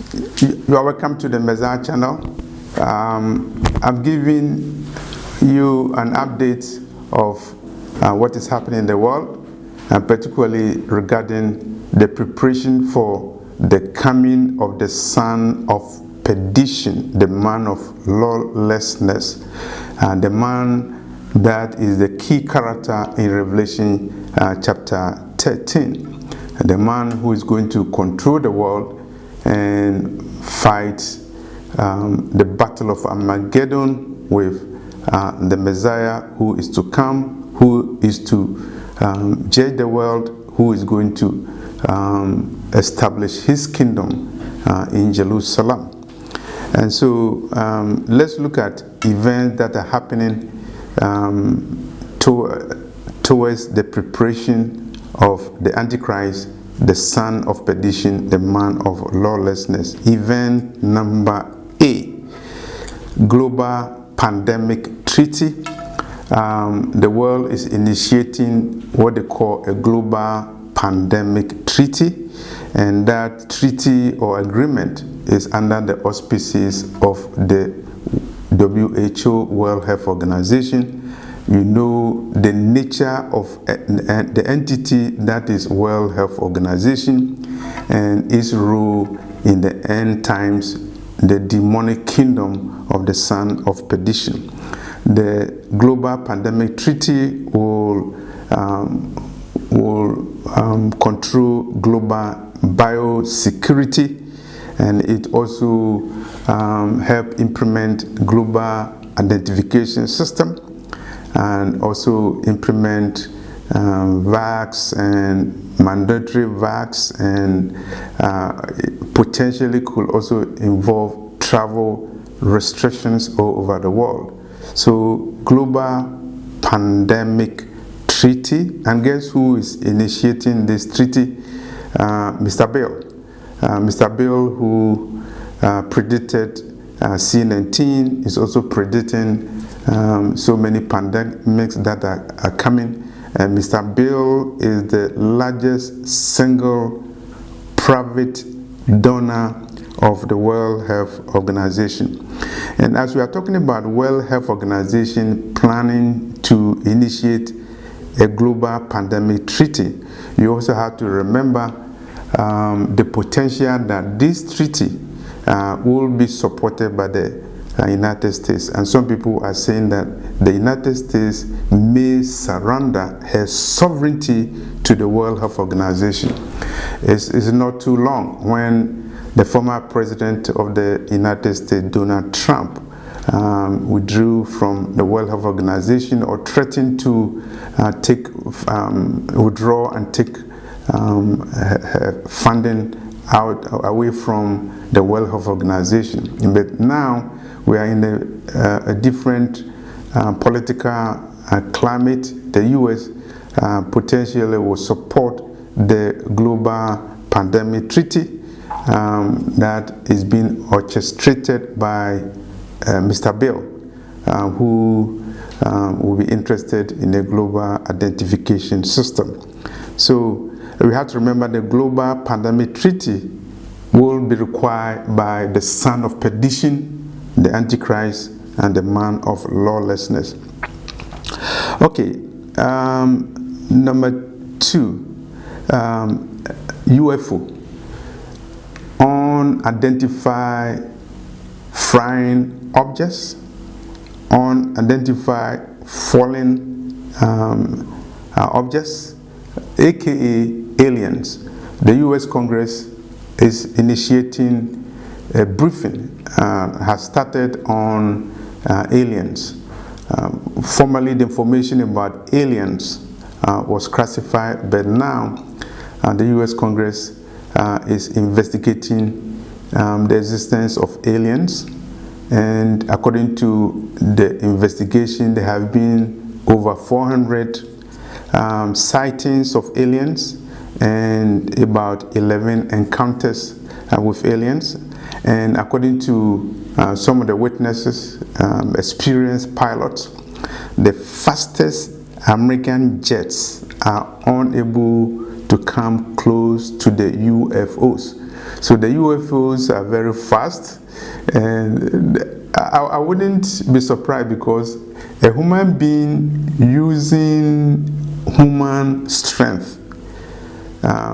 You are welcome to the Messiah channel. I'm giving you an update of what is happening in the world, and particularly regarding the preparation for the coming of the son of perdition, the man of lawlessness, the man that is the key character in Revelation chapter 13, the man who is going to control the world and fight the battle of Armageddon with the Messiah who is to come, who is to judge the world, who is going to establish his kingdom in Jerusalem. And so let's look at events that are happening towards the preparation of the Antichrist, the son of perdition, the man of lawlessness. Event number A, global pandemic treaty. The world is initiating what they call a global pandemic treaty, and that treaty or agreement is under the auspices of the WHO, World Health Organization. You know the nature of the entity that is World Health Organization and its role in the end times, the demonic kingdom of the son of perdition. The Global Pandemic Treaty will control global biosecurity, and it also help implement global identification system, and also implement vax and mandatory vax, and potentially could also involve travel restrictions all over the world. So global pandemic treaty, and guess who is initiating this treaty? Mr. Bill. Mr. Bill, who predicted C19, is also predicting so many pandemics that are coming. And Mr. Bill is the largest single private donor of the World Health Organization. And as we are talking about World Health Organization planning to initiate a global pandemic treaty, you also have to remember the potential that this treaty will be supported by the United States. And some people are saying that the United States may surrender her sovereignty to the World Health Organization. It's not too long when the former president of the United States, Donald Trump, withdrew from the World Health Organization, or threatened to withdraw and take funding away from the World Health Organization. But now we are in a different political climate. The U.S. potentially will support the global pandemic treaty that is being orchestrated by Mr. Bill, who will be interested in a global identification system. So we have to remember the global pandemic treaty will be required by the son of perdition, the Antichrist, and the man of lawlessness. Okay, number 2, UFO, unidentified flying objects, unidentified falling objects, aka aliens. The U.S. Congress is initiating a briefing, has started on aliens. Formerly, the information about aliens was classified, but now the U.S. Congress is investigating the existence of aliens. And according to the investigation, there have been over 400 sightings of aliens and about 11 encounters with aliens. And according to some of the witnesses, experienced pilots, the fastest American jets are unable to come close to the UFOs. So the UFOs are very fast, and I wouldn't be surprised, because a human being using human strength,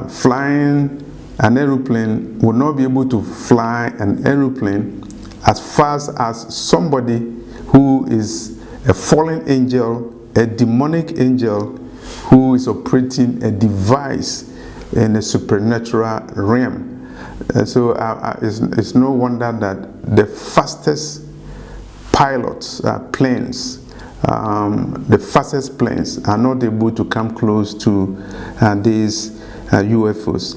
flying an aeroplane, will not be able to fly an aeroplane as fast as somebody who is a fallen angel, a demonic angel, who is operating a device in a supernatural realm. So it's no wonder that the fastest pilots, planes, the fastest planes are not able to come close to these UFOs.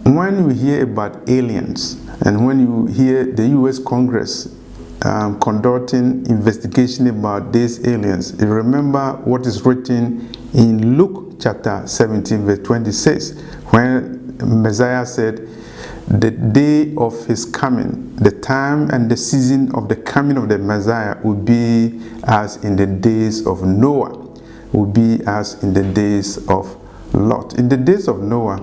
When you hear about aliens, and when you hear the US Congress conducting investigation about these aliens, you remember what is written in Luke chapter 17 verse 26, when Messiah said, the day of his coming, the time and the season of the coming of the Messiah will be as in the days of Noah, will be as in the days of Lot. In the days of Noah,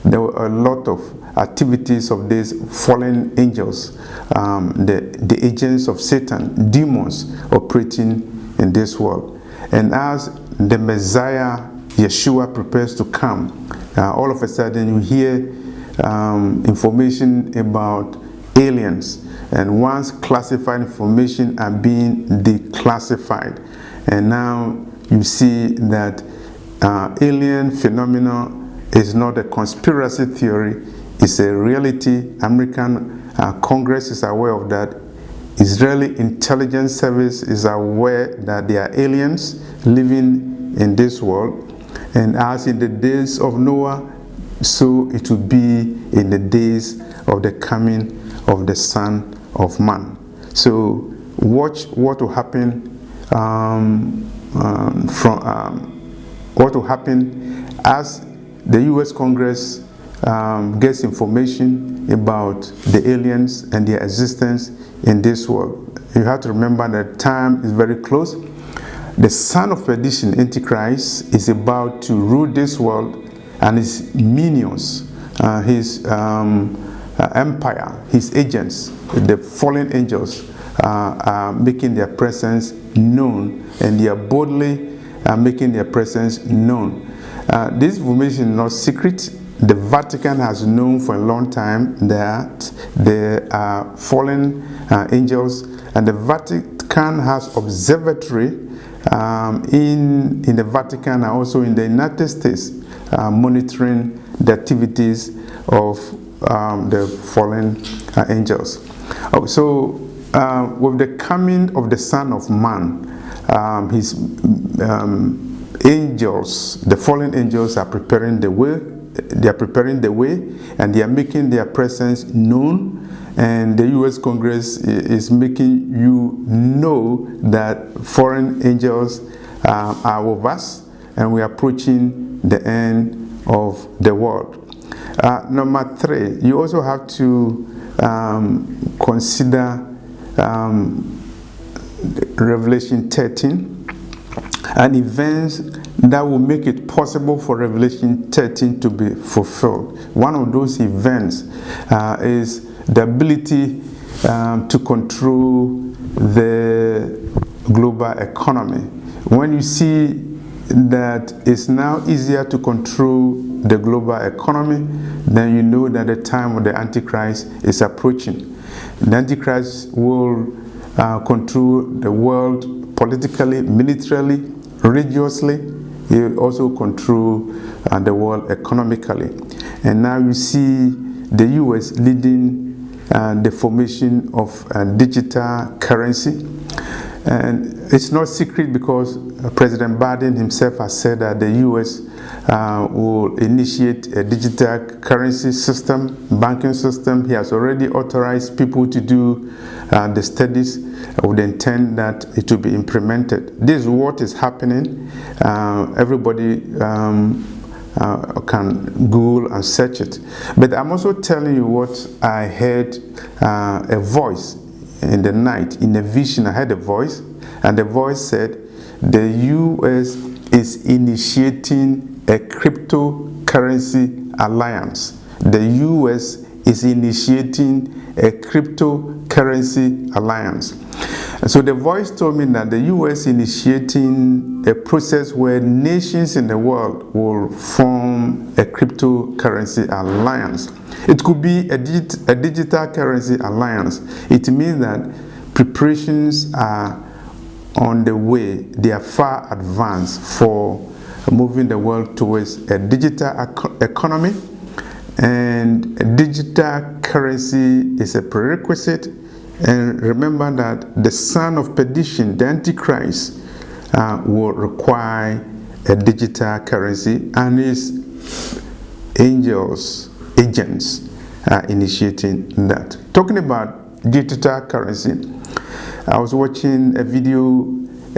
there were a lot of activities of these fallen angels, the agents of Satan, demons operating in this world. And as the Messiah, Yeshua, prepares to come, all of a sudden you hear information about aliens, and once classified information are being declassified, and now you see that alien phenomena is not a conspiracy theory, it's a reality. American Congress is aware of that. Israeli intelligence service is aware that there are aliens living in this world, and as in the days of Noah, so it will be in the days of the coming of the Son of Man. So watch what will happen what will happen as the US Congress gets information about the aliens and their existence in this world. You have to remember that time is very close. The son of perdition, Antichrist, is about to rule this world, and his minions, his empire, his agents, the fallen angels, are making their presence known, and they are boldly making their presence known. This information is not secret. The Vatican has known for a long time that there are fallen angels, and the Vatican has observatory in the Vatican and also in the United States, monitoring the activities of the fallen angels. So with the coming of the Son of Man, his angels, the fallen angels, are preparing the way. They are preparing the way, and they are making their presence known. And the US Congress is making you know that foreign angels are with us, and we are approaching the end of the world. Number 3, you also have to consider Revelation 13 and events that will make it possible for Revelation 13 to be fulfilled. One of those events is the ability to control the global economy. When you see that it's now easier to control the global economy, then you know that the time of the Antichrist is approaching. The Antichrist will control the world politically, militarily, religiously. He will also control the world economically. And now you see the US leading the formation of digital currency. And it's not secret, because President Biden himself has said that the US will initiate a digital currency system, banking system. He has already authorized people to do the studies with the intent that it will be implemented. This is what is happening. Everybody can Google and search it. But I'm also telling you what I heard, a voice in the night, in a vision. I heard a voice, and the voice said, the US is initiating a cryptocurrency alliance. the US is initiating a cryptocurrency alliance. So the voice told me that the US initiating a process where nations in the world will form a cryptocurrency alliance. It could be a digital currency alliance. It means that preparations are on the way. They are far advanced for moving the world towards a digital economy, and a digital currency is a prerequisite. And remember that the son of perdition, the Antichrist, will require a digital currency, and his agents are initiating that. Talking about digital currency, I was watching a video,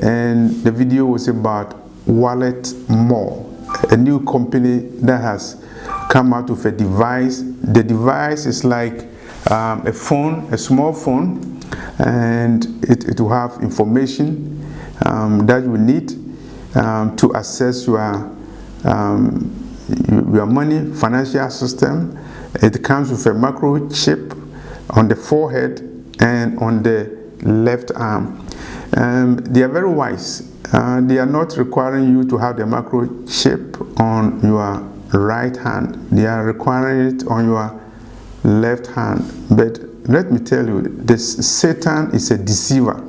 and the video was about Wallet More, a new company that has come out with a device. The device is like a phone, a small phone, and it will have information that you need to access your money, financial system. It comes with a microchip on the forehead and on the left arm. They are very wise. They are not requiring you to have the microchip on your right hand. They are requiring it on your left hand. But let me tell you, Satan is a deceiver,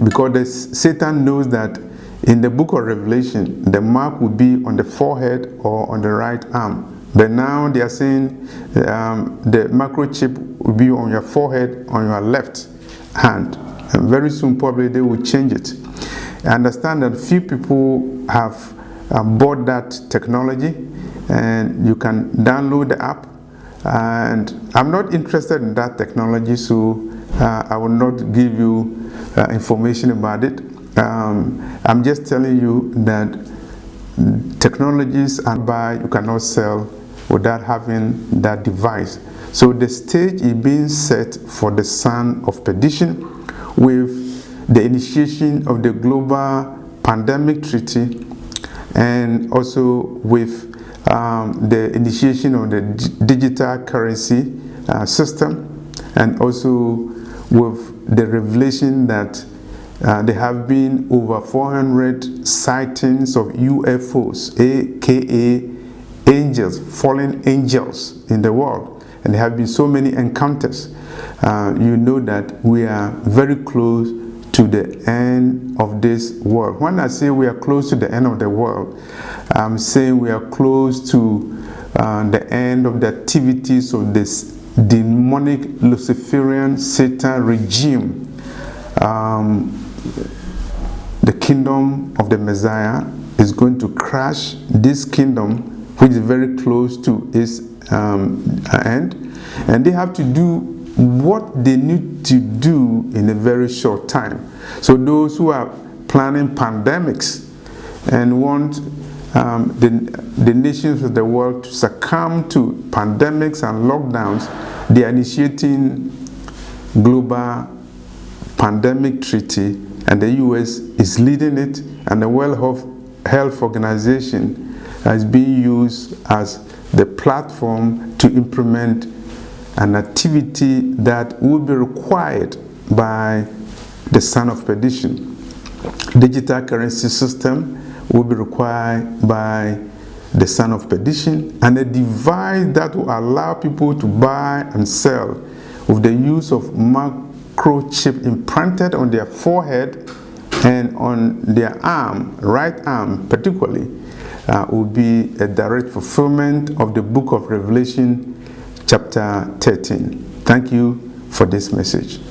because Satan knows that in the book of Revelation, the mark will be on the forehead or on the right arm. But now they are saying the microchip will be on your forehead, on your left hand. And very soon probably they will change it. I understand that few people have bought that technology, and you can download the app. And I'm not interested in that technology, so I will not give you information about it. I'm just telling you that technologies and buy you cannot sell without having that device. So the stage is being set for the son of perdition, with the initiation of the global pandemic treaty, and also with the initiation of the digital currency system, and also with the revelation that there have been over 400 sightings of UFOs, aka angels, fallen angels in the world, and there have been so many encounters. You know that we are very close to the end of this world. When I say we are close to the end of the world, I'm saying we are close to the end of the activities of this demonic Luciferian Satan regime. The kingdom of the Messiah is going to crash this kingdom, which is very close to its end, and they have to do what they need to do in a very short time. So those who are planning pandemics and want the nations of the world to succumb to pandemics and lockdowns, they are initiating global pandemic treaty, and the US is leading it, and the World Health Organization is being used as the platform to implement an activity that will be required by the son of perdition. Digital currency system will be required by the son of perdition, and a device that will allow people to buy and sell with the use of microchip implanted on their forehead and on their arm, right arm particularly, will be a direct fulfillment of the book of Revelation chapter 13. Thank you for this message.